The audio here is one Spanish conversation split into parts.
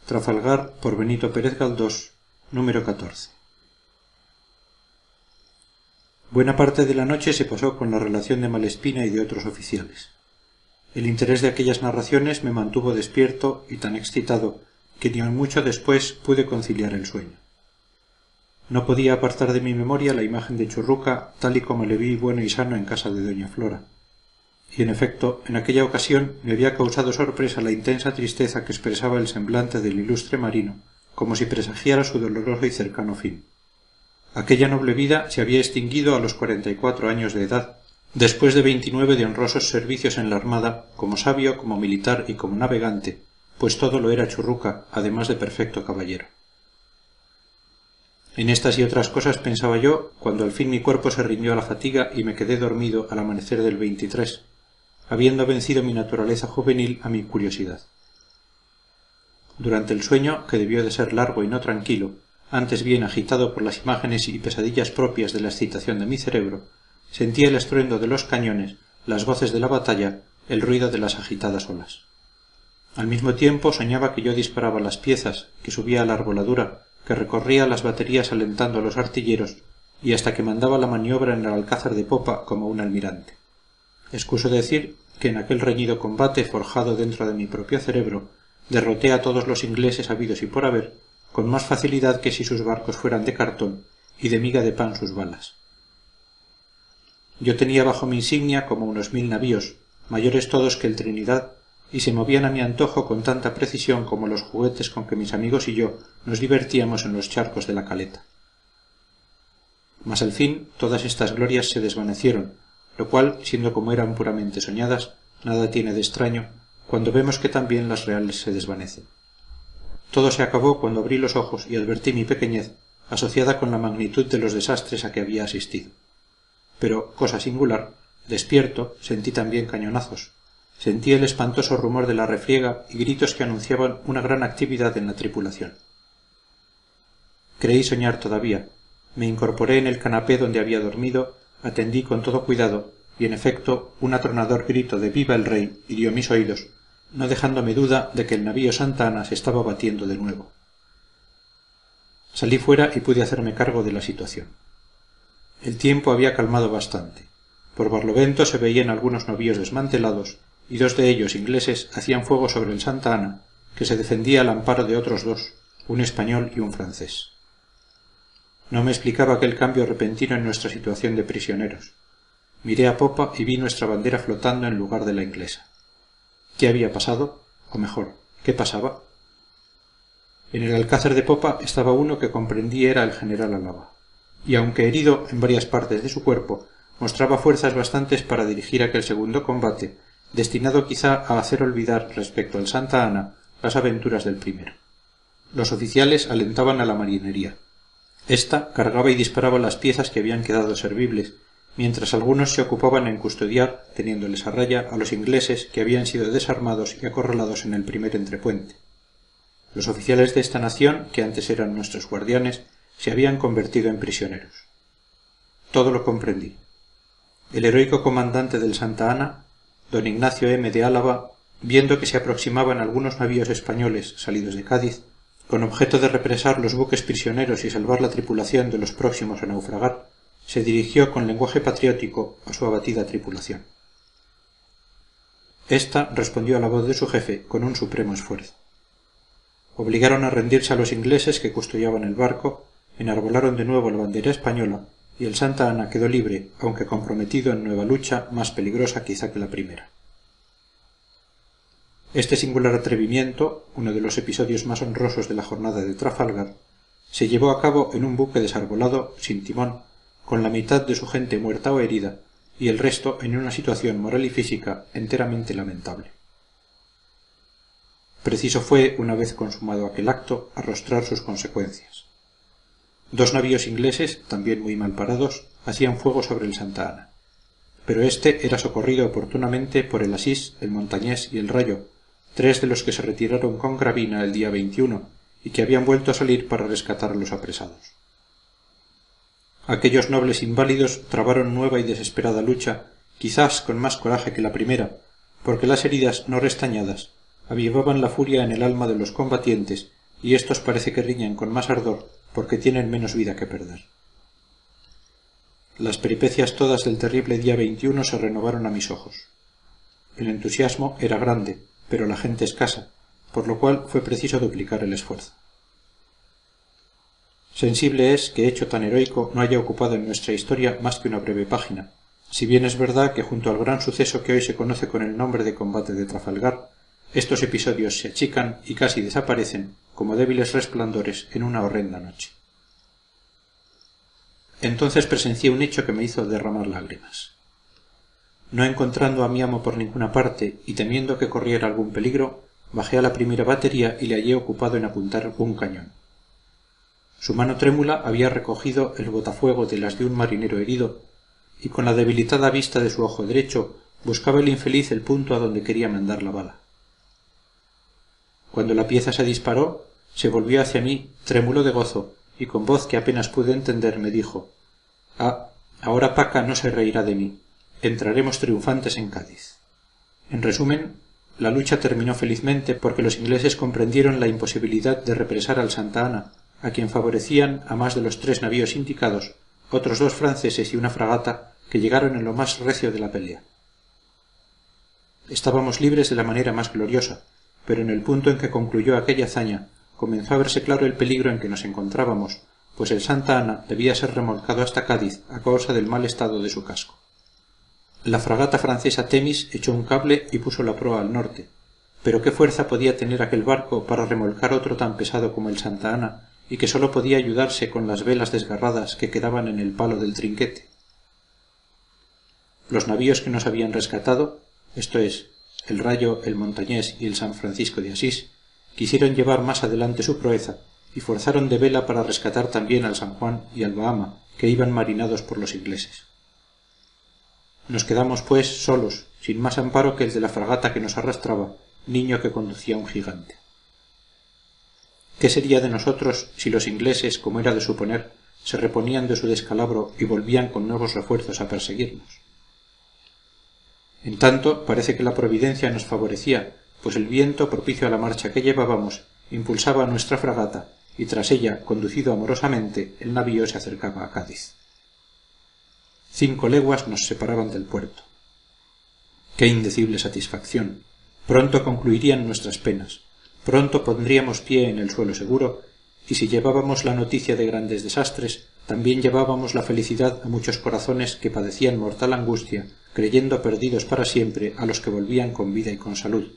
Trafalgar, por Benito Pérez Galdós, número 14. Buena parte de la noche se pasó con la relación de Malespina y de otros oficiales. El interés de aquellas narraciones me mantuvo despierto y tan excitado que ni aun mucho después pude conciliar el sueño. No podía apartar de mi memoria la imagen de Churruca tal y como le vi bueno y sano en casa de doña Flora. Y en efecto, en aquella ocasión me había causado sorpresa la intensa tristeza que expresaba el semblante del ilustre marino, como si presagiara su doloroso y cercano fin. Aquella noble vida se había extinguido a los 44 años de edad, después de 29 de honrosos servicios en la armada, como sabio, como militar y como navegante, pues todo lo era Churruca, además de perfecto caballero. En estas y otras cosas pensaba yo, cuando al fin mi cuerpo se rindió a la fatiga y me quedé dormido al amanecer del 23, habiendo vencido mi naturaleza juvenil a mi curiosidad. Durante el sueño, que debió de ser largo y no tranquilo, antes bien agitado por las imágenes y pesadillas propias de la excitación de mi cerebro, sentía el estruendo de los cañones, las voces de la batalla, el ruido de las agitadas olas. Al mismo tiempo soñaba que yo disparaba las piezas, que subía a la arboladura, que recorría las baterías alentando a los artilleros y hasta que mandaba la maniobra en el alcázar de popa como un almirante. Excuso decir que en aquel reñido combate forjado dentro de mi propio cerebro derroté a todos los ingleses habidos y por haber con más facilidad que si sus barcos fueran de cartón y de miga de pan sus balas. Yo tenía bajo mi insignia como unos 1000 navíos, mayores todos que el Trinidad, y se movían a mi antojo con tanta precisión como los juguetes con que mis amigos y yo nos divertíamos en los charcos de la caleta. Mas al fin todas estas glorias se desvanecieron, lo cual, siendo como eran puramente soñadas, nada tiene de extraño cuando vemos que también las reales se desvanecen. Todo se acabó cuando abrí los ojos y advertí mi pequeñez, asociada con la magnitud de los desastres a que había asistido. Pero, cosa singular, despierto, sentí también cañonazos. Sentí el espantoso rumor de la refriega y gritos que anunciaban una gran actividad en la tripulación. Creí soñar todavía. Me incorporé en el canapé donde había dormido, atendí con todo cuidado, y en efecto un atronador grito de «¡Viva el rey!» hirió mis oídos, no dejándome duda de que el navío Santa Ana se estaba batiendo de nuevo. Salí fuera y pude hacerme cargo de la situación. El tiempo había calmado bastante. Por Barlovento se veían algunos navíos desmantelados, y 2 de ellos ingleses hacían fuego sobre el Santa Ana, que se defendía al amparo de otros 2, un español y un francés. No me explicaba aquel cambio repentino en nuestra situación de prisioneros. Miré a popa y vi nuestra bandera flotando en lugar de la inglesa. ¿Qué había pasado? O mejor, ¿qué pasaba? En el alcázar de popa estaba uno que comprendí era el general Álava, y aunque herido en varias partes de su cuerpo, mostraba fuerzas bastantes para dirigir aquel segundo combate, destinado quizá a hacer olvidar respecto al Santa Ana las aventuras del primero. Los oficiales alentaban a la marinería. Esta cargaba y disparaba las piezas que habían quedado servibles, mientras algunos se ocupaban en custodiar, teniéndoles a raya, a los ingleses que habían sido desarmados y acorralados en el primer entrepuente. Los oficiales de esta nación, que antes eran nuestros guardianes, se habían convertido en prisioneros. Todo lo comprendí. El heroico comandante del Santa Ana, don Ignacio M. de Álava, viendo que se aproximaban algunos navíos españoles salidos de Cádiz, con objeto de represar los buques prisioneros y salvar la tripulación de los próximos a naufragar, se dirigió con lenguaje patriótico a su abatida tripulación. Esta respondió a la voz de su jefe con un supremo esfuerzo. Obligaron a rendirse a los ingleses que custodiaban el barco, enarbolaron de nuevo la bandera española, y el Santa Ana quedó libre, aunque comprometido en nueva lucha, más peligrosa quizá que la primera. Este singular atrevimiento, uno de los episodios más honrosos de la jornada de Trafalgar, se llevó a cabo en un buque desarbolado, sin timón, con la mitad de su gente muerta o herida, y el resto en una situación moral y física enteramente lamentable. Preciso fue, una vez consumado aquel acto, arrostrar sus consecuencias. 2 navíos ingleses, también muy mal parados, hacían fuego sobre el Santa Ana. Pero éste era socorrido oportunamente por el Asís, el Montañés y el Rayo, 3 de los que se retiraron con Gravina el día 21 y que habían vuelto a salir para rescatar a los apresados. Aquellos nobles inválidos trabaron nueva y desesperada lucha, quizás con más coraje que la primera, porque las heridas no restañadas avivaban la furia en el alma de los combatientes, y éstos parece que riñen con más ardor porque tienen menos vida que perder. Las peripecias todas del terrible día 21 se renovaron a mis ojos. El entusiasmo era grande, pero la gente escasa, por lo cual fue preciso duplicar el esfuerzo. Sensible es que hecho tan heroico no haya ocupado en nuestra historia más que una breve página, si bien es verdad que junto al gran suceso que hoy se conoce con el nombre de combate de Trafalgar, estos episodios se achican y casi desaparecen como débiles resplandores en una horrenda noche. Entonces presencié un hecho que me hizo derramar lágrimas. No encontrando a mi amo por ninguna parte y temiendo que corriera algún peligro, bajé a la primera batería y le hallé ocupado en apuntar un cañón. Su mano trémula había recogido el botafuego de las de un marinero herido, y con la debilitada vista de su ojo derecho buscaba el infeliz el punto a donde quería mandar la bala. Cuando la pieza se disparó, se volvió hacia mí, trémulo de gozo, y con voz que apenas pude entender me dijo: «Ah, ahora Paca no se reirá de mí. Entraremos triunfantes en Cádiz». En resumen, la lucha terminó felizmente porque los ingleses comprendieron la imposibilidad de represar al Santa Ana, a quien favorecían, a más de los 3 navíos indicados, otros 2 franceses y una fragata que llegaron en lo más recio de la pelea. Estábamos libres de la manera más gloriosa, pero en el punto en que concluyó aquella hazaña comenzó a verse claro el peligro en que nos encontrábamos, pues el Santa Ana debía ser remolcado hasta Cádiz a causa del mal estado de su casco. La fragata francesa Temis echó un cable y puso la proa al norte, pero qué fuerza podía tener aquel barco para remolcar otro tan pesado como el Santa Ana, y que sólo podía ayudarse con las velas desgarradas que quedaban en el palo del trinquete. Los navíos que nos habían rescatado, esto es, el Rayo, el Montañés y el San Francisco de Asís, quisieron llevar más adelante su proeza y forzaron de vela para rescatar también al San Juan y al Bahama, que iban marinados por los ingleses. Nos quedamos, pues, solos, sin más amparo que el de la fragata que nos arrastraba, niño que conducía un gigante. ¿Qué sería de nosotros si los ingleses, como era de suponer, se reponían de su descalabro y volvían con nuevos refuerzos a perseguirnos? En tanto, parece que la providencia nos favorecía, pues el viento, propicio a la marcha que llevábamos, impulsaba a nuestra fragata, y tras ella, conducido amorosamente, el navío se acercaba a Cádiz. 5 leguas nos separaban del puerto. ¡Qué indecible satisfacción! Pronto concluirían nuestras penas, pronto pondríamos pie en el suelo seguro, y si llevábamos la noticia de grandes desastres, también llevábamos la felicidad a muchos corazones que padecían mortal angustia, creyendo perdidos para siempre a los que volvían con vida y con salud.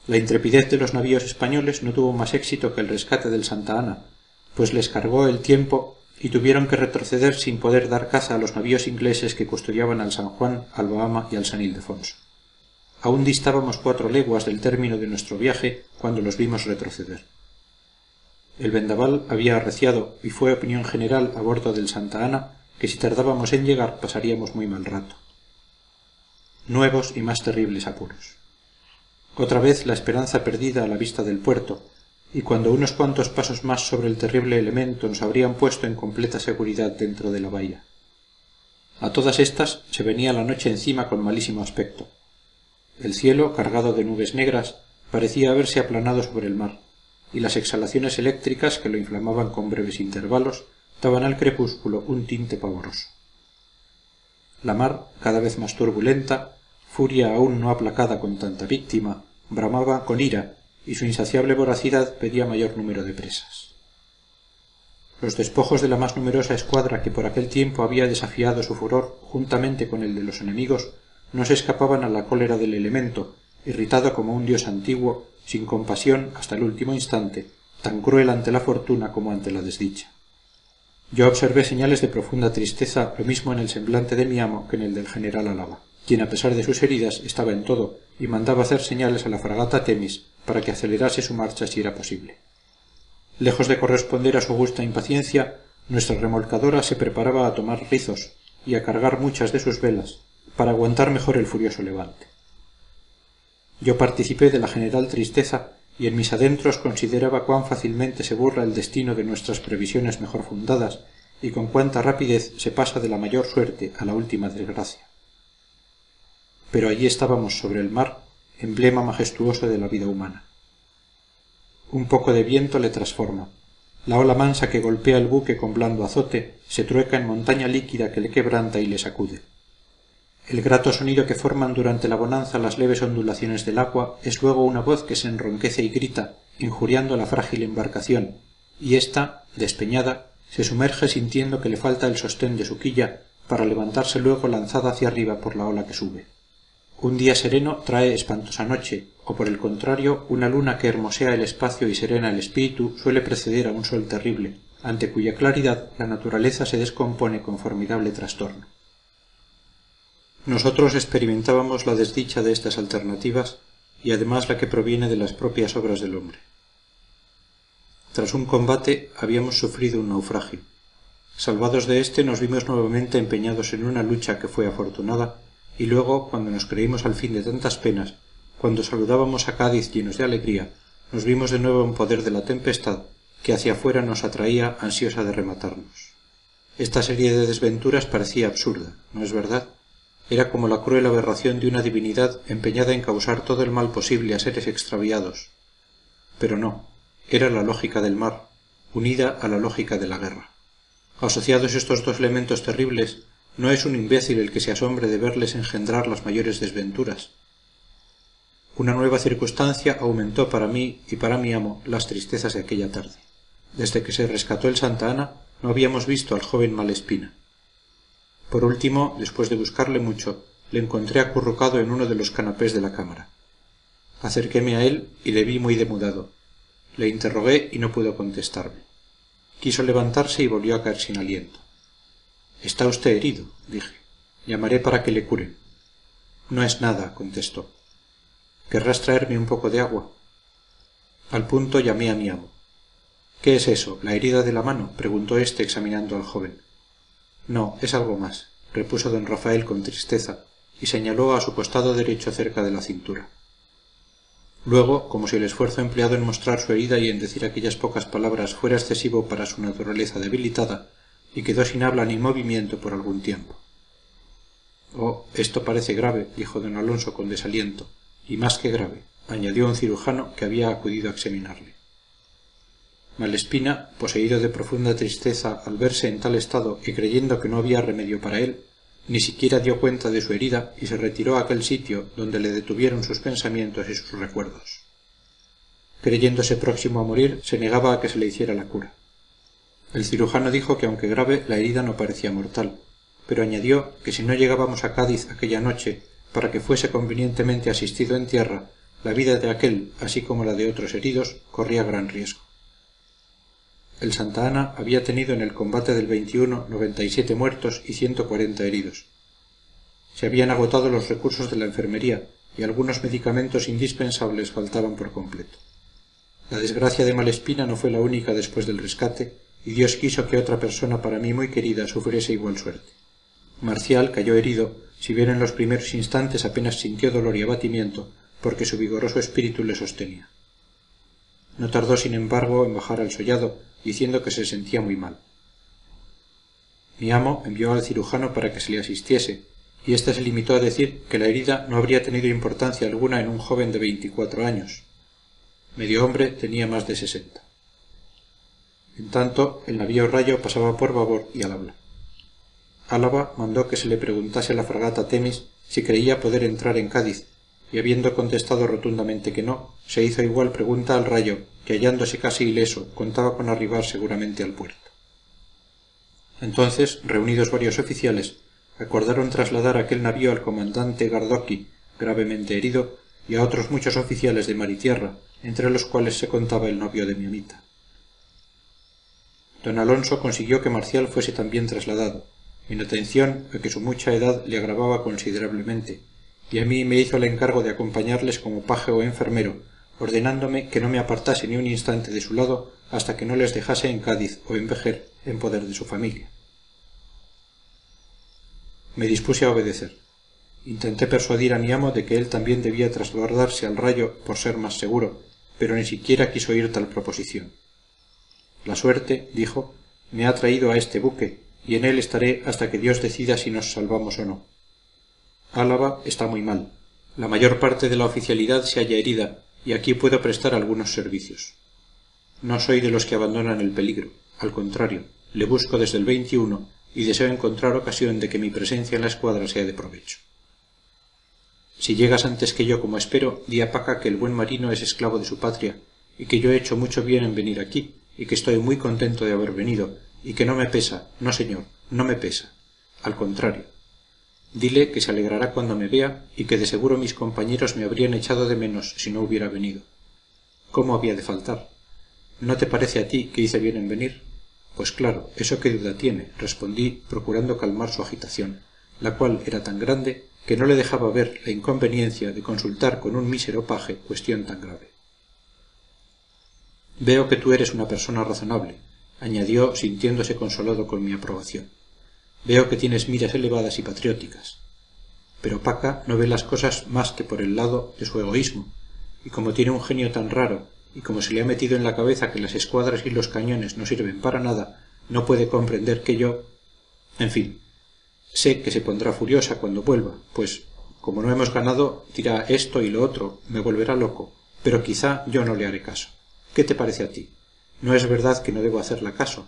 La intrepidez de los navíos españoles no tuvo más éxito que el rescate del Santa Ana, pues les cargó el tiempo y tuvieron que retroceder sin poder dar caza a los navíos ingleses que custodiaban al San Juan, al Bahama y al San Ildefonso. Aún distábamos 4 leguas del término de nuestro viaje cuando los vimos retroceder. El vendaval había arreciado y fue opinión general a bordo del Santa Ana que si tardábamos en llegar pasaríamos muy mal rato. Nuevos y más terribles apuros. Otra vez la esperanza perdida a la vista del puerto, y cuando unos cuantos pasos más sobre el terrible elemento nos habrían puesto en completa seguridad dentro de la bahía. A todas estas se venía la noche encima con malísimo aspecto. El cielo, cargado de nubes negras, parecía haberse aplanado sobre el mar, y las exhalaciones eléctricas que lo inflamaban con breves intervalos daban al crepúsculo un tinte pavoroso. La mar, cada vez más turbulenta, furia aún no aplacada con tanta víctima, bramaba con ira, y su insaciable voracidad pedía mayor número de presas. Los despojos de la más numerosa escuadra que por aquel tiempo había desafiado su furor juntamente con el de los enemigos no se escapaban a la cólera del elemento, irritado como un dios antiguo, sin compasión hasta el último instante, tan cruel ante la fortuna como ante la desdicha. Yo observé señales de profunda tristeza lo mismo en el semblante de mi amo que en el del general Álava, quien a pesar de sus heridas estaba en todo y mandaba hacer señales a la fragata Temis para que acelerase su marcha si era posible. Lejos de corresponder a su justa impaciencia, nuestra remolcadora se preparaba a tomar rizos y a cargar muchas de sus velas para aguantar mejor el furioso levante. Yo participé de la general tristeza y en mis adentros consideraba cuán fácilmente se burla el destino de nuestras previsiones mejor fundadas y con cuánta rapidez se pasa de la mayor suerte a la última desgracia. pero allí estábamos sobre el mar, emblema majestuoso de la vida humana. Un poco de viento le transforma. La ola mansa que golpea el buque con blando azote se trueca en montaña líquida que le quebranta y le sacude. El grato sonido que forman durante la bonanza las leves ondulaciones del agua es luego una voz que se enronquece y grita, injuriando la frágil embarcación, y ésta, despeñada, se sumerge sintiendo que le falta el sostén de su quilla para levantarse luego lanzada hacia arriba por la ola que sube. Un día sereno trae espantosa noche, o por el contrario, una luna que hermosea el espacio y serena el espíritu suele preceder a un sol terrible, ante cuya claridad la naturaleza se descompone con formidable trastorno. Nosotros experimentábamos la desdicha de estas alternativas y además la que proviene de las propias obras del hombre. Tras un combate habíamos sufrido un naufragio. Salvados de éste nos vimos nuevamente empeñados en una lucha que fue afortunada, y luego, cuando nos creímos al fin de tantas penas, cuando saludábamos a Cádiz llenos de alegría, nos vimos de nuevo en poder de la tempestad, que hacia afuera nos atraía ansiosa de rematarnos. Esta serie de desventuras parecía absurda, ¿no es verdad? Era como la cruel aberración de una divinidad empeñada en causar todo el mal posible a seres extraviados. Pero no, era la lógica del mar, unida a la lógica de la guerra. Asociados estos dos elementos terribles, no es un imbécil el que se asombre de verles engendrar las mayores desventuras. Una nueva circunstancia aumentó para mí y para mi amo las tristezas de aquella tarde. Desde que se rescató el Santa Ana no habíamos visto al joven Malespina. Por último, después de buscarle mucho, le encontré acurrucado en uno de los canapés de la cámara. Acerquéme a él y le vi muy demudado. Le interrogué y no pudo contestarme. Quiso levantarse y volvió a caer sin aliento. «Está usted herido», dije. «Llamaré para que le curen». «No es nada», contestó. «¿Querrás traerme un poco de agua?» Al punto llamé a mi amo. «¿Qué es eso, la herida de la mano?», preguntó éste examinando al joven. «No, es algo más», repuso don Rafael con tristeza, y señaló a su costado derecho cerca de la cintura. Luego, como si el esfuerzo empleado en mostrar su herida y en decir aquellas pocas palabras fuera excesivo para su naturaleza debilitada, y quedó sin habla ni movimiento por algún tiempo. «Oh, esto parece grave», dijo don Alonso con desaliento, «y más que grave», añadió un cirujano que había acudido a examinarle. Malespina, poseído de profunda tristeza al verse en tal estado y creyendo que no había remedio para él, ni siquiera dio cuenta de su herida y se retiró a aquel sitio donde le detuvieron sus pensamientos y sus recuerdos. Creyéndose próximo a morir, se negaba a que se le hiciera la cura. El cirujano dijo que aunque grave la herida no parecía mortal, pero añadió que si no llegábamos a Cádiz aquella noche para que fuese convenientemente asistido en tierra, la vida de aquel, así como la de otros heridos, corría gran riesgo. El Santa Ana había tenido en el combate del 21 97 muertos y 140 heridos. Se habían agotado los recursos de la enfermería y algunos medicamentos indispensables faltaban por completo. La desgracia de Malespina no fue la única después del rescate, y Dios quiso que otra persona para mí muy querida sufriese igual suerte. Marcial cayó herido, si bien en los primeros instantes apenas sintió dolor y abatimiento, porque su vigoroso espíritu le sostenía. No tardó, sin embargo, en bajar al sollado, diciendo que se sentía muy mal. Mi amo envió al cirujano para que se le asistiese, y éste se limitó a decir que la herida no habría tenido importancia alguna en un joven de 24 años. Medio hombre tenía más de 60. En tanto, el navío Rayo pasaba por babor y al habla. Álava mandó que se le preguntase a la fragata Temis si creía poder entrar en Cádiz, y habiendo contestado rotundamente que no, se hizo igual pregunta al Rayo, que hallándose casi ileso contaba con arribar seguramente al puerto. Entonces, reunidos varios oficiales, acordaron trasladar aquel navío al comandante Gardoqui, gravemente herido, y a otros muchos oficiales de mar y tierra, entre los cuales se contaba el novio de mi amita. Don Alonso consiguió que Marcial fuese también trasladado, en atención a que su mucha edad le agravaba considerablemente, y a mí me hizo el encargo de acompañarles como paje o enfermero, ordenándome que no me apartase ni un instante de su lado hasta que no les dejase en Cádiz o en Vejer en poder de su familia. Me dispuse a obedecer. Intenté persuadir a mi amo de que él también debía trasladarse al Rayo por ser más seguro, pero ni siquiera quiso oír tal proposición. La suerte, dijo, me ha traído a este buque, y en él estaré hasta que Dios decida si nos salvamos o no. Álava está muy mal. La mayor parte de la oficialidad se halla herida y aquí puedo prestar algunos servicios. No soy de los que abandonan el peligro. Al contrario, le busco desde el 21 y deseo encontrar ocasión de que mi presencia en la escuadra sea de provecho. Si llegas antes que yo como espero, di a Paca que el buen marino es esclavo de su patria y que yo he hecho mucho bien en venir aquí y que estoy muy contento de haber venido y que no me pesa, no señor, no me pesa. Al contrario. Dile que se alegrará cuando me vea y que de seguro mis compañeros me habrían echado de menos si no hubiera venido. ¿Cómo había de faltar? ¿No te parece a ti que hice bien en venir? Pues claro, eso qué duda tiene, respondí, procurando calmar su agitación, la cual era tan grande que no le dejaba ver la inconveniencia de consultar con un mísero paje cuestión tan grave. Veo que tú eres una persona razonable, añadió, sintiéndose consolado con mi aprobación. Veo que tienes miras elevadas y patrióticas. Pero Paca no ve las cosas más que por el lado de su egoísmo, y como tiene un genio tan raro, y como se le ha metido en la cabeza que las escuadras y los cañones no sirven para nada, no puede comprender que yo... En fin, sé que se pondrá furiosa cuando vuelva, pues, como no hemos ganado, dirá esto y lo otro, me volverá loco, pero quizá yo no le haré caso. ¿Qué te parece a ti? ¿No es verdad que no debo hacerla caso?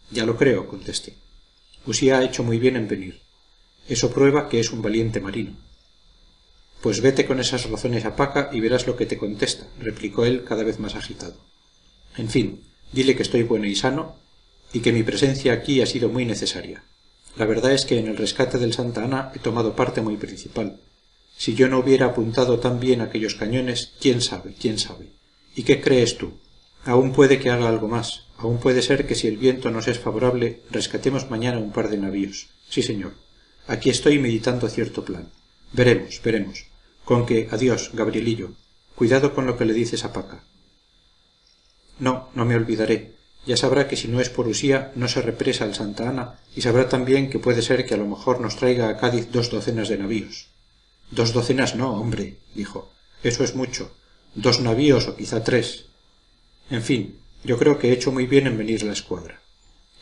Ya lo creo, contesté. Usía ha hecho muy bien en venir. Eso prueba que es un valiente marino. Pues vete con esas razones a Paca y verás lo que te contesta, replicó él cada vez más agitado. En fin, dile que estoy bueno y sano y que mi presencia aquí ha sido muy necesaria. La verdad es que en el rescate del Santa Ana he tomado parte muy principal. Si yo no hubiera apuntado tan bien aquellos cañones, quién sabe, quién sabe. ¿Y qué crees tú? Aún puede que haga algo más. Aún puede ser que si el viento nos es favorable, rescatemos mañana un par de navíos. Sí, señor. Aquí estoy meditando cierto plan. Veremos, veremos. Con que, adiós, Gabrielillo. Cuidado con lo que le dices a Paca. No, no me olvidaré. Ya sabrá que si no es por Usía, no se represa el Santa Ana, y sabrá también que puede ser que a lo mejor nos traiga a Cádiz 2 docenas de navíos. 2 docenas no, hombre, dijo. Eso es mucho. 2 navíos o quizá 3. En fin, yo creo que he hecho muy bien en venir la escuadra.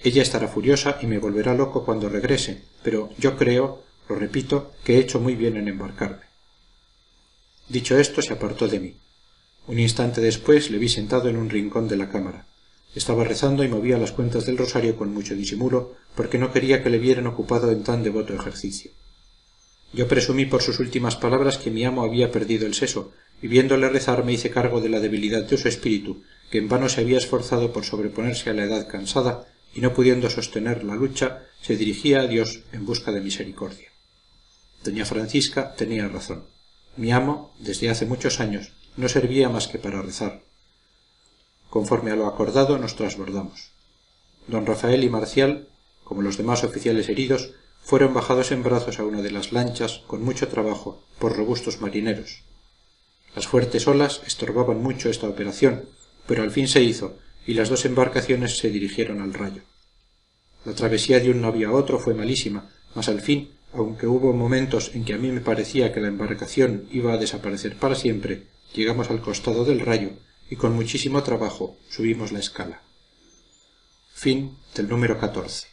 Ella estará furiosa y me volverá loco cuando regrese, pero yo creo, lo repito, que he hecho muy bien en embarcarme. Dicho esto, se apartó de mí. Un instante después le vi sentado en un rincón de la cámara. Estaba rezando y movía las cuentas del rosario con mucho disimulo, porque no quería que le vieran ocupado en tan devoto ejercicio. Yo presumí por sus últimas palabras que mi amo había perdido el seso, y viéndole rezar me hice cargo de la debilidad de su espíritu, que en vano se había esforzado por sobreponerse a la edad cansada, y no pudiendo sostener la lucha, se dirigía a Dios en busca de misericordia. Doña Francisca tenía razón. Mi amo, desde hace muchos años, no servía más que para rezar. Conforme a lo acordado, nos trasbordamos. Don Rafael y Marcial, como los demás oficiales heridos, fueron bajados en brazos a una de las lanchas, con mucho trabajo, por robustos marineros. Las fuertes olas estorbaban mucho esta operación, pero al fin se hizo, y las 2 embarcaciones se dirigieron al Rayo. La travesía de un navío a otro fue malísima, mas al fin, aunque hubo momentos en que a mí me parecía que la embarcación iba a desaparecer para siempre, llegamos al costado del Rayo, y con muchísimo trabajo subimos la escala. Fin del número 14.